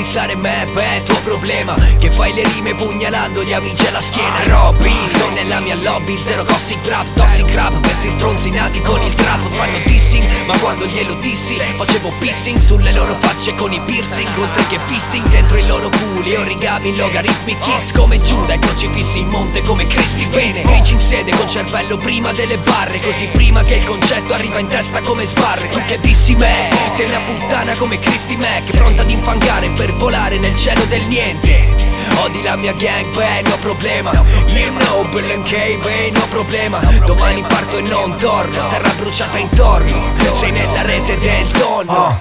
dissare me, beh, tuo problema. Che fai le rime pugnalando gli amici alla schiena. Robby, sto nella mia lobby, zero gossip rap, toxic rap, questi stronzinati con il trap. Fanno dissing, ma quando glielo dissi facevo pissing sulle loro facce con i piercing, oltre che fisting dentro i loro culi, origami, logaritmi, kiss come Giuda e crocifissi in monte come Cristi. Bene, grigi in sede con cervello prima delle barre, così prima che il concetto arriva in testa come sbarre. Tu che dissi me, sei una puttana come Christy Mac, pronta ad infangare per volare nel cielo del niente. Odi la mia gang, beh, no problema. You know, Bill and K, beh, no problema. Domani parto e non torno, terra bruciata intorno, sei nella rete del tonno.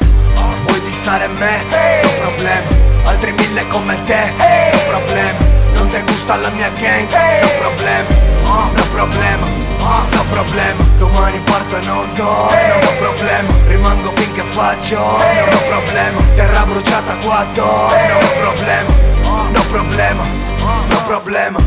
Vuoi dissare me? No problema. Altri 1000 come te? No problema. Non te gusta la mia gang? No problema. No problema. No problema. Domani parto e non torno, no problema. Rimango finché faccio, no problema. Terra bruciata qua attorno, no problema. No problema, no problema.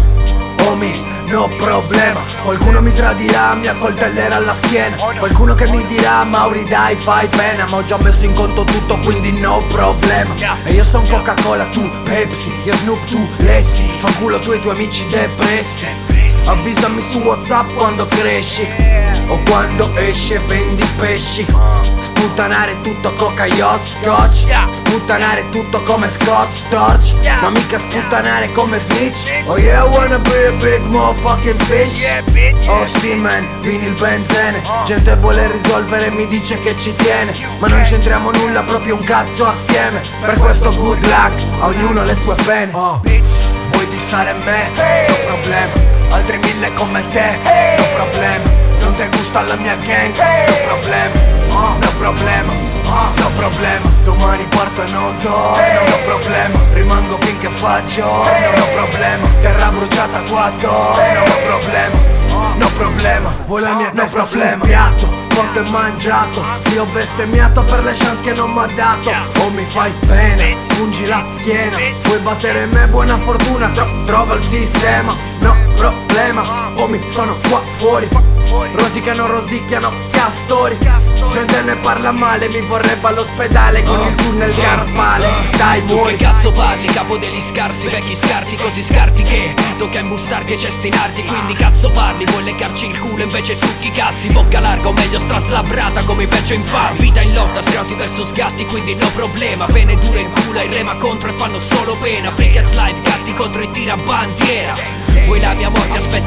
Homie, no problema. Qualcuno mi tradirà, mi accoltellerà alla schiena. Qualcuno che mi dirà Mauri dai fai pena, ma ho già messo in conto tutto quindi no problema. E io son Coca-Cola, tu Pepsi, io Snoop, tu Lessi. Fanculo tu e i tuoi amici depressi. Avvisami su WhatsApp quando cresci o quando esce vendi pesci. Sputtanare tutto coca yacht scotch, sputtanare tutto come Scott Storch, ma mica sputtanare come Snitch. Oh yeah, I wanna be a big motherfucking fish. Oh sì man, vini il benzene. Gente vuole risolvere, mi dice che ci tiene, ma non c'entriamo nulla, proprio un cazzo assieme. Per questo good luck, a ognuno le sue pene. Vuoi dissare me? No problema. Altri 1000 come te? No problema. Non te gusta la mia gang? No problema. No problema. No problema. Domani parto e non torno, no problema. Rimango finché faccio, no problema. Terra bruciata qua attorno, no problema. No problema. Vuoi la mia testa su un piatto? Quanto è mangiato, ti ho bestemmiato per le chance che non m'ha dato. O mi fai pena, pungi la schiena. Vuoi battere me, buona fortuna, trova il sistema. No problema, o mi sono qua fuori. Rosicano, rosicchiano, castori. Gente ne parla male, mi vorrebbe all'ospedale con il tunnel carpale. Dai muori. Che cazzo parli, capo degli scarsi, vecchi scarti, così scarti che tocca imbustarti e cestinarti. Quindi cazzo parli, vuoi leccarci il culo invece succhi cazzi. Bocca larga o meglio straslabrata come i peggio infami. Vita in lotta, scrosi verso scatti, quindi no problema. Pene dure in culo, i rema contro e fanno solo pena. Freakers live, gatti contro i tirabandiera. Vuoi la mia morte, aspetta